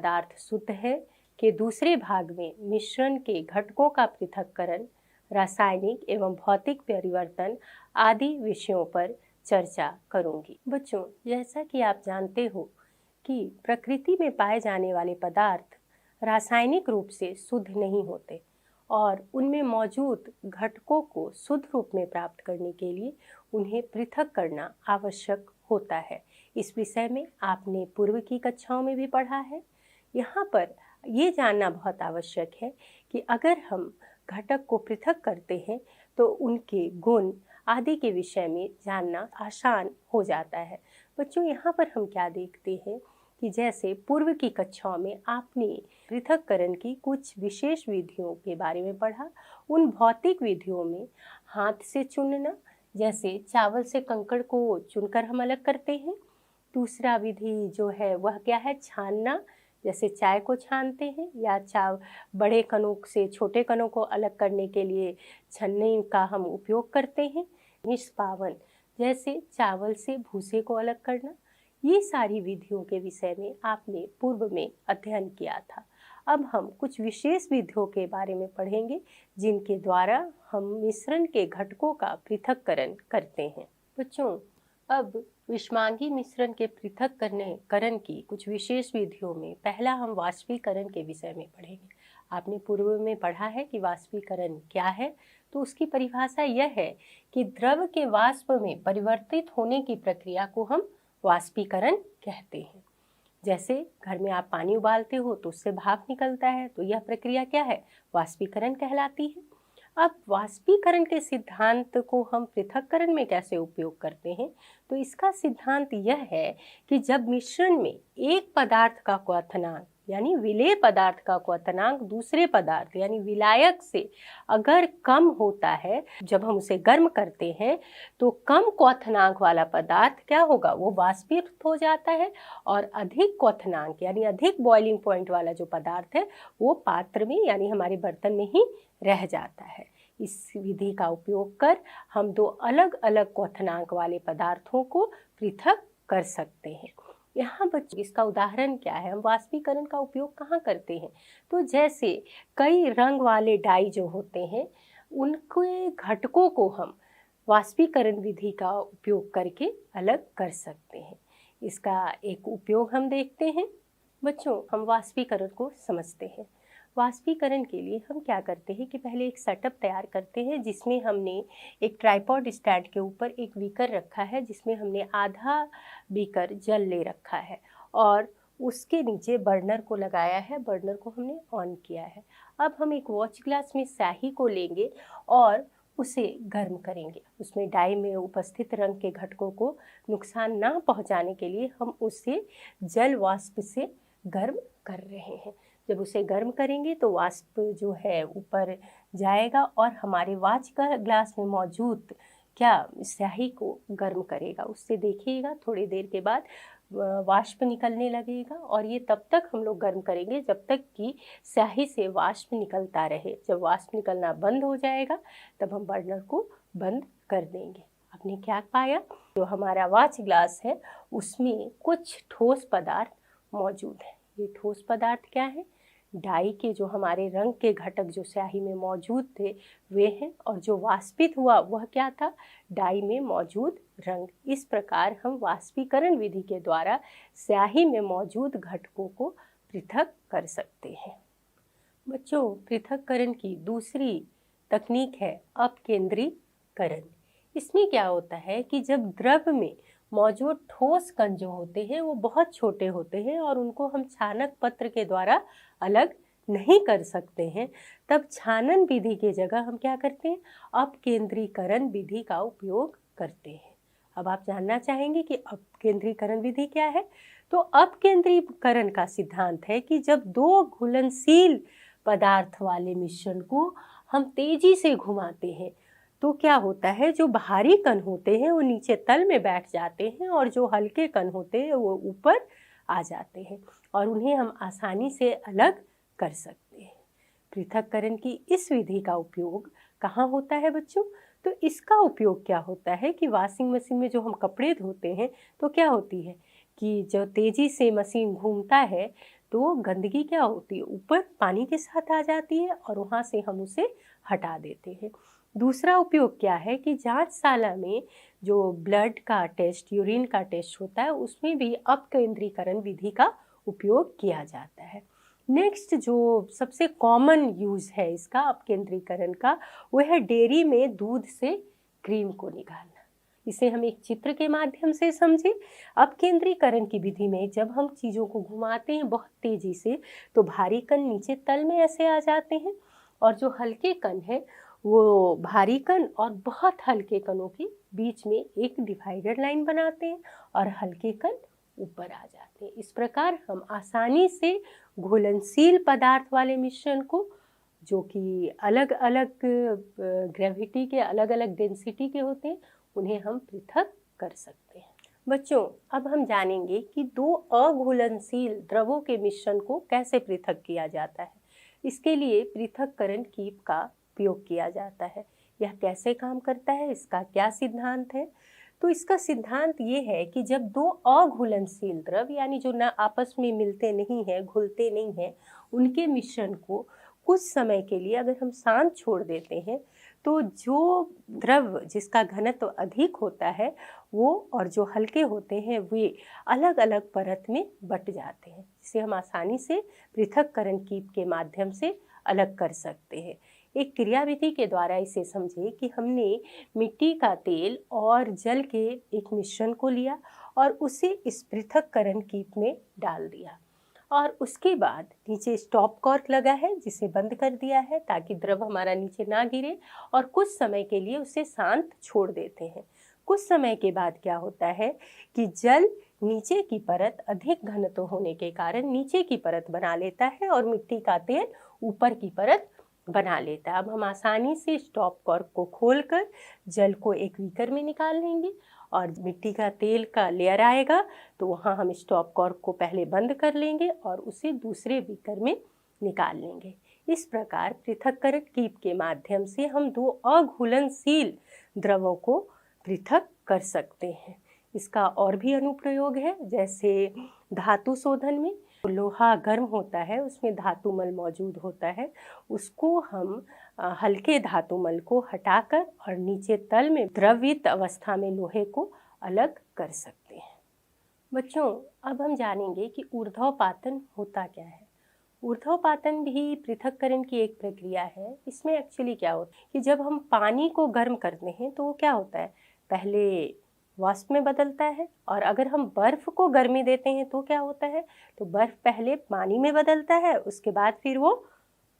पदार्थ शुद्ध है कि दूसरे भाग में मिश्रण के घटकों का पृथक्करण, रासायनिक एवं भौतिक परिवर्तन आदि विषयों पर चर्चा करूंगी। बच्चों, जैसा कि आप जानते हो कि प्रकृति में पाए जाने वाले पदार्थ रासायनिक रूप से शुद्ध नहीं होते और उनमें मौजूद घटकों को शुद्ध रूप में प्राप्त करने के लिए उन्हें पृथक करना आवश्यक होता है। इस विषय में आपने पूर्व की कक्षाओं में भी पढ़ा है। यहाँ पर ये जानना बहुत आवश्यक है कि अगर हम घटक को पृथक करते हैं तो उनके गुण आदि के विषय में जानना आसान हो जाता है। बच्चों, यहाँ पर हम क्या देखते हैं कि जैसे पूर्व की कक्षाओं में आपने पृथक्करण की कुछ विशेष विधियों के बारे में पढ़ा। उन भौतिक विधियों में हाथ से चुनना, जैसे चावल से कंकड़ को चुनकर हम अलग करते हैं। दूसरा विधि जो है वह क्या है, छानना, जैसे चाय को छानते हैं, या बड़े कणों से छोटे कणों को अलग करने के लिए छन्नी का हम उपयोग करते हैं। निष्पावन, जैसे चावल से भूसे को अलग करना। ये सारी विधियों के विषय में आपने पूर्व में अध्ययन किया था। अब हम कुछ विशेष विधियों के बारे में पढ़ेंगे जिनके द्वारा हम मिश्रण के घटकों का पृथक्करण करते हैं। बच्चों, अब विषमांगी मिश्रण के पृथक्करण की कुछ विशेष विधियों में पहला हम वाष्पीकरण के विषय में पढ़ेंगे। आपने पूर्व में पढ़ा है कि वाष्पीकरण क्या है, तो उसकी परिभाषा यह है कि द्रव के वाष्प में परिवर्तित होने की प्रक्रिया को हम वाष्पीकरण कहते हैं। जैसे घर में आप पानी उबालते हो तो उससे भाप निकलता है, तो यह प्रक्रिया क्या है, वाष्पीकरण कहलाती है। अब वाष्पीकरण के सिद्धांत को हम पृथक्करण में कैसे उपयोग करते हैं, तो इसका सिद्धांत यह है कि जब मिश्रण में एक पदार्थ का क्वथनांक यानी विलेय पदार्थ का क्वथनांक दूसरे पदार्थ यानी विलायक से अगर कम होता है, जब हम उसे गर्म करते हैं तो कम क्वथनांक वाला पदार्थ क्या होगा, वो वाष्पित हो जाता है, और अधिक क्वथनांक यानी अधिक बॉइलिंग पॉइंट वाला जो पदार्थ है वो पात्र में यानी हमारे बर्तन में ही रह जाता है। इस विधि का उपयोग कर हम दो अलग अलग क्वथनांक वाले पदार्थों को पृथक कर सकते हैं। यहाँ बच्चों, इसका उदाहरण क्या है, हम वाष्पीकरण का उपयोग कहाँ करते हैं, तो जैसे कई रंग वाले डाई जो होते हैं उनके घटकों को हम वाष्पीकरण विधि का उपयोग करके अलग कर सकते हैं। इसका एक उपयोग हम देखते हैं। बच्चों, हम वाष्पीकरण को समझते हैं। वाष्पीकरण के लिए हम क्या करते हैं कि पहले एक सेटअप तैयार करते हैं जिसमें हमने एक ट्राइपॉड स्टैंड के ऊपर एक बीकर रखा है, जिसमें हमने आधा बीकर जल ले रखा है और उसके नीचे बर्नर को लगाया है, बर्नर को हमने ऑन किया है। अब हम एक वॉच ग्लास में स्याही को लेंगे और उसे गर्म करेंगे। उसमें डाई में उपस्थित रंग के घटकों को नुकसान ना पहुंचाने के लिए हम उसे जल वाष्प से गर्म कर रहे हैं। जब उसे गर्म करेंगे तो वाष्प जो है ऊपर जाएगा और हमारे वाच का ग्लास में मौजूद क्या स्याही को गर्म करेगा। उससे देखिएगा थोड़ी देर के बाद वाष्प निकलने लगेगा, और ये तब तक हम लोग गर्म करेंगे जब तक कि स्याही से वाष्प निकलता रहे। जब वाष्प निकलना बंद हो जाएगा तब हम बर्नर को बंद कर देंगे। आपने क्या पाया, जो हमारा वाच ग्लास है उसमें कुछ ठोस पदार्थ मौजूद है। ये ठोस पदार्थ क्या है, डाई के जो हमारे रंग के घटक जो स्याही में मौजूद थे वे हैं, और जो वाष्पित हुआ वह क्या था, डाई में मौजूद रंग। इस प्रकार हम वाष्पीकरण विधि के द्वारा स्याही में मौजूद घटकों को पृथक कर सकते हैं। बच्चों, पृथक्करण की दूसरी तकनीक है अपकेंद्रीकरण। इसमें क्या होता है कि जब द्रव में मौजूद ठोस कण जो होते हैं वो बहुत छोटे होते हैं और उनको हम छानक पत्र के द्वारा अलग नहीं कर सकते हैं, तब छानन विधि की जगह हम क्या करते हैं, अपकेंद्रीकरण विधि का उपयोग करते हैं। अब आप जानना चाहेंगे कि अपकेंद्रीकरण विधि क्या है, तो अपकेंद्रीकरण का सिद्धांत है कि जब दो घुलनशील पदार्थ वाले मिश्रण को हम तेजी से घुमाते हैं तो क्या होता है, जो भारी कण होते हैं वो नीचे तल में बैठ जाते हैं और जो हल्के कण होते हैं वो ऊपर आ जाते हैं और उन्हें हम आसानी से अलग कर सकते हैं। पृथक्करण की इस विधि का उपयोग कहाँ होता है बच्चों, तो इसका उपयोग क्या होता है कि वॉशिंग मशीन में जो हम कपड़े धोते हैं तो क्या होती है कि जो तेज़ी से मशीन घूमता है तो गंदगी क्या होती है, ऊपर पानी के साथ आ जाती है और वहाँ से हम उसे हटा देते हैं। दूसरा उपयोग क्या है कि जांचशाला में जो ब्लड का टेस्ट, यूरिन का टेस्ट होता है, उसमें भी अपकेंद्रीकरण विधि का उपयोग किया जाता है। नेक्स्ट जो सबसे कॉमन यूज़ है इसका अपकेंद्रीकरण का, वो है डेयरी में दूध से क्रीम को निकालना। इसे हम एक चित्र के माध्यम से समझें। अपकेंद्रीकरण की विधि में जब हम चीज़ों को घुमाते हैं बहुत तेज़ी से, तो भारी कण नीचे तल में ऐसे आ जाते हैं और जो हल्के कण है वो भारी कण और बहुत हल्के कणों के बीच में एक डिवाइडर लाइन बनाते हैं और हल्के कण ऊपर आ जाते हैं। इस प्रकार हम आसानी से घुलनशील पदार्थ वाले मिश्रण को, जो कि अलग अलग ग्रेविटी के, अलग अलग डेंसिटी के होते हैं, उन्हें हम पृथक कर सकते हैं। बच्चों, अब हम जानेंगे कि दो अघुलनशील द्रवों के मिश्रण को कैसे पृथक किया जाता है। इसके लिए पृथक्करण कीप का उपयोग किया जाता है। यह कैसे काम करता है, इसका क्या सिद्धांत है? तो इसका सिद्धांत ये है कि जब दो अघुलनशील द्रव, यानी जो ना आपस में मिलते नहीं हैं, घुलते नहीं हैं, उनके मिश्रण को कुछ समय के लिए अगर हम शांत छोड़ देते हैं, तो जो द्रव जिसका घनत्व अधिक होता है वो और जो हल्के होते हैं वे अलग अलग परत में बट जाते हैं, जिसे हम आसानी से पृथक्करण कीप के माध्यम से अलग कर सकते हैं। एक क्रियाविधि के द्वारा इसे समझे कि हमने मिट्टी का तेल और जल के एक मिश्रण को लिया और उसे इस पृथक्करण कीप में डाल दिया और उसके बाद नीचे स्टॉप कॉर्क लगा है जिसे बंद कर दिया है ताकि द्रव हमारा नीचे ना गिरे, और कुछ समय के लिए उसे शांत छोड़ देते हैं। कुछ समय के बाद क्या होता है कि जल नीचे की परत अधिक घनत्व होने के कारण नीचे की परत बना लेता है और मिट्टी का तेल ऊपर की परत बना लेता है। अब हम आसानी से स्टॉप कॉर्क को खोलकर जल को एक बीकर में निकाल लेंगे और मिट्टी का तेल का लेयर आएगा तो वहाँ हम स्टॉप कॉर्क को पहले बंद कर लेंगे और उसे दूसरे बीकर में निकाल लेंगे। इस प्रकार पृथक्करण कीप के माध्यम से हम दो अघुलनशील द्रवों को पृथक कर सकते हैं। इसका और भी अनुप्रयोग है, जैसे धातु शोधन में लोहा गर्म होता है, उसमें धातुमल मौजूद होता है, उसको हम हल्के धातुमल को हटाकर और नीचे तल में द्रवित अवस्था में लोहे को अलग कर सकते हैं। बच्चों, अब हम जानेंगे कि ऊर्ध्वपातन होता क्या है। ऊर्ध्वपातन भी पृथक्करण की एक प्रक्रिया है। इसमें एक्चुअली क्या होता है कि जब हम पानी को गर्म करते हैं तो वो क्या होता है, पहले वाष्प में बदलता है, और अगर हम बर्फ को गर्मी देते हैं तो क्या होता है, तो बर्फ पहले पानी में बदलता है, उसके बाद फिर वो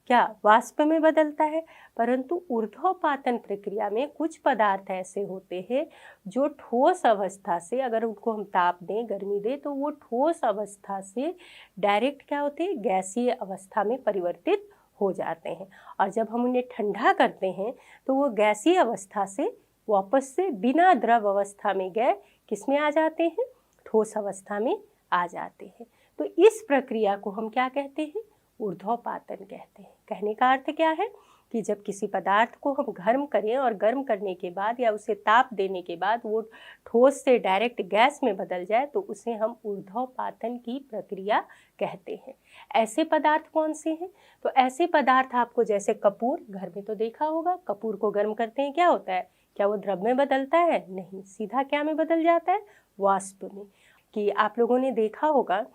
क्या वाष्प में बदलता है। परंतु ऊर्ध्वपातन प्रक्रिया में कुछ पदार्थ ऐसे होते हैं जो ठोस अवस्था से, अगर उनको हम ताप दें, गर्मी दें, तो वो ठोस अवस्था से डायरेक्ट क्या होते हैं, गैसीय अवस्था में परिवर्तित हो जाते हैं, और जब हम उन्हें ठंडा करते हैं तो वो गैसीय अवस्था से वापस से बिना द्रव अवस्था में गए किस में आ जाते हैं, ठोस अवस्था में आ जाते हैं। तो इस प्रक्रिया को हम क्या कहते हैं, ऊर्ध्वपातन कहते हैं। कहने का अर्थ क्या है कि जब किसी पदार्थ को हम गर्म करें और गर्म करने के बाद या उसे ताप देने के बाद वो ठोस से डायरेक्ट गैस में बदल जाए तो उसे हम ऊर्ध्वपातन की प्रक्रिया कहते हैं। ऐसे पदार्थ कौन से हैं, तो ऐसे पदार्थ आपको जैसे कपूर, घर में तो देखा होगा, कपूर को गर्म करते हैं क्या होता है, क्या वो द्रव में बदलता है, नहीं, सीधा क्या में बदल जाता है, वाष्प में। कि आप लोगों ने देखा होगा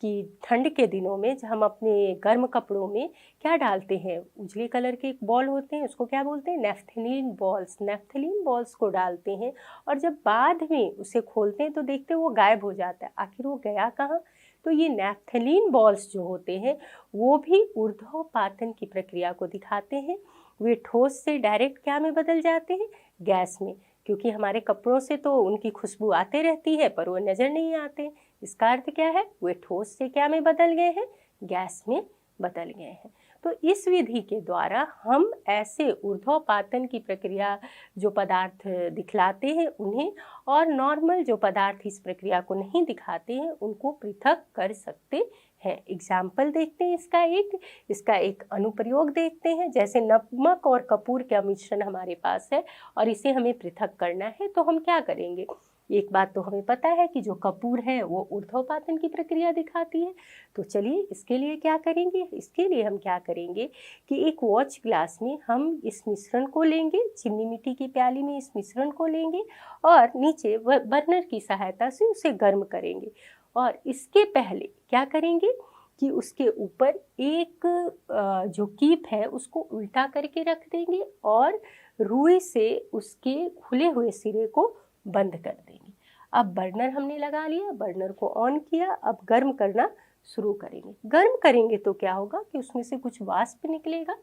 कि ठंड के दिनों में जब हम अपने गर्म कपड़ों में क्या डालते हैं, उजले कलर के एक बॉल होते हैं, उसको क्या बोलते हैं, नेफ्थलीन बॉल्स। नेफ्थलीन बॉल्स को डालते हैं और जब बाद में उसे खोलते हैं तो देखते हैं वो गायब हो जाता है। आखिर वो गया कहाँ, तो ये नेफ्थलीन बॉल्स जो होते हैं वो भी ऊर्ध्वपातन की प्रक्रिया को दिखाते हैं। वे ठोस से डायरेक्ट क्या में बदल जाते हैं, गैस में, क्योंकि हमारे कपड़ों से तो उनकी खुशबू आते रहती है पर वो नज़र नहीं आते। इसका अर्थ क्या है, वे ठोस से क्या में बदल गए हैं, गैस में बदल गए हैं। तो इस विधि के द्वारा हम ऐसे ऊर्ध्वपातन की प्रक्रिया जो पदार्थ दिखलाते हैं उन्हें, और नॉर्मल जो पदार्थ इस प्रक्रिया को नहीं दिखाते हैं उनको पृथक कर सकते हैं। एग्जाम्पल देखते हैं इसका एक अनुप्रयोग देखते हैं। जैसे नमक और कपूर का मिश्रण हमारे पास है और इसे हमें पृथक करना है, तो हम क्या करेंगे, एक बात तो हमें पता है कि जो कपूर है वो ऊर्ध्वपातन की प्रक्रिया दिखाती है। तो चलिए इसके लिए क्या करेंगे, इसके लिए हम क्या करेंगे कि एक वॉच ग्लास में हम इस मिश्रण को लेंगे, चिमनी मिट्टी की प्याली में इस मिश्रण को लेंगे और नीचे बर्नर की सहायता से उसे गर्म करेंगे। और इसके पहले क्या करेंगे कि उसके ऊपर एक जो कीप है उसको उल्टा करके रख देंगे और रुई से उसके खुले हुए सिरे को बंद कर देंगे। अब बर्नर हमने लगा लिया, बर्नर को ऑन किया, अब गर्म करना शुरू करेंगे। गर्म करेंगे तो क्या होगा कि उसमें से कुछ वाष्प निकलेगा।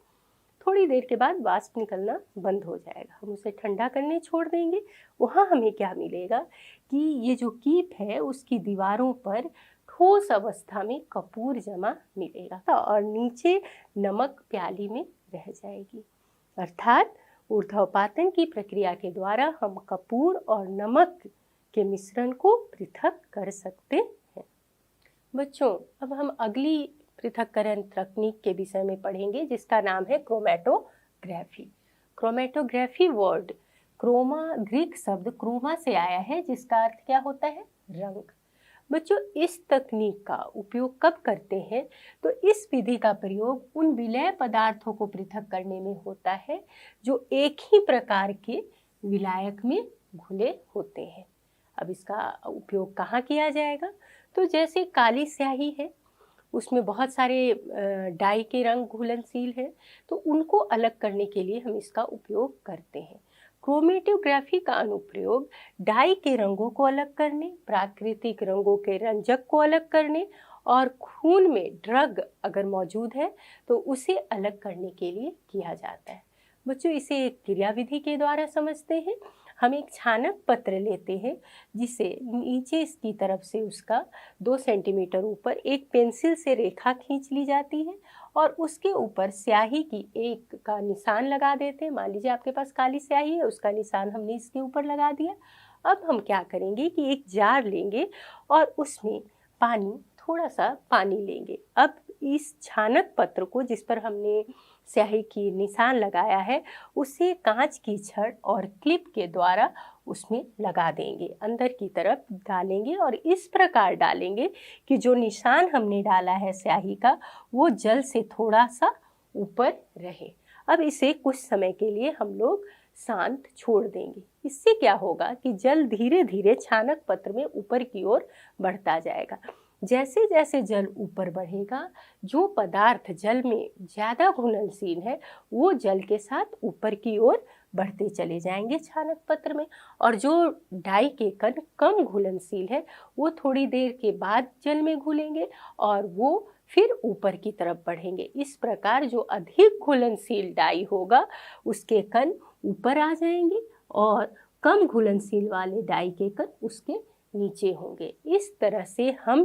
थोड़ी देर के बाद वाष्प निकलना बंद हो जाएगा, हम उसे ठंडा करने छोड़ देंगे। वहाँ हमें क्या मिलेगा कि ये जो कीप है उसकी दीवारों पर ठोस अवस्था में कपूर जमा मिलेगा और नीचे नमक प्याली में रह जाएगी। अर्थात ऊर्ध्वपातन की प्रक्रिया के द्वारा हम कपूर और नमक के मिश्रण को पृथक कर सकते हैं। बच्चों, अब हम अगली पृथक्करण तकनीक के विषय में पढ़ेंगे जिसका नाम है chromatography. Chromatography word chroma Greek शब्द क्रोमा से आया है जिसका अर्थ क्या होता है, रंग। बच्चों, इस तकनीक का उपयोग कब करते हैं तो इस विधि का प्रयोग उन विलय पदार्थों को पृथक करने में होता है जो एक ही प्रकार के विलायक में घुले होते हैं। अब इसका उपयोग कहाँ किया जाएगा तो जैसे काली स्याही है, उसमें बहुत सारे डाई के रंग घुलनशील हैं, तो उनको अलग करने के लिए हम इसका उपयोग करते हैं। क्रोमेटोग्राफी का अनुप्रयोग डाई के रंगों को अलग करने, प्राकृतिक रंगों के रंजक को अलग करने और खून में ड्रग अगर मौजूद है तो उसे अलग करने के लिए किया जाता है। बच्चों, इसे एक क्रियाविधि के द्वारा समझते हैं। हम एक छानक पत्र लेते हैं जिसे नीचे इसकी तरफ से उसका 2 सेंटीमीटर ऊपर एक पेंसिल से रेखा खींच ली जाती है और उसके ऊपर स्याही की एक का निशान लगा देते हैं। मान लीजिए आपके पास काली स्याही है, उसका निशान हमने इसके ऊपर लगा दिया। अब हम क्या करेंगे कि एक जार लेंगे और उसमें थोड़ा सा पानी लेंगे। अब इस छानक पत्र को जिस पर हमने स्याही की निशान लगाया है उसे कांच की छड़ और क्लिप के द्वारा उसमें लगा देंगे, अंदर की तरफ डालेंगे और इस प्रकार डालेंगे कि जो निशान हमने डाला है स्याही का वो जल से थोड़ा सा ऊपर रहे। अब इसे कुछ समय के लिए हम लोग शांत छोड़ देंगे। इससे क्या होगा कि जल धीरे धीरे छानक पत्र में ऊपर की ओर बढ़ता जाएगा। जैसे जैसे जल ऊपर बढ़ेगा, जो पदार्थ जल में ज़्यादा घुलनशील है वो जल के साथ ऊपर की ओर बढ़ते चले जाएंगे छानक पत्र में, और जो डाई के कण कम घुलनशील है वो थोड़ी देर के बाद जल में घुलेंगे और वो फिर ऊपर की तरफ बढ़ेंगे। इस प्रकार जो अधिक घुलनशील डाई होगा उसके कण ऊपर आ जाएंगे और कम घुलनशील वाले डाई के कण उसके नीचे होंगे। इस तरह से हम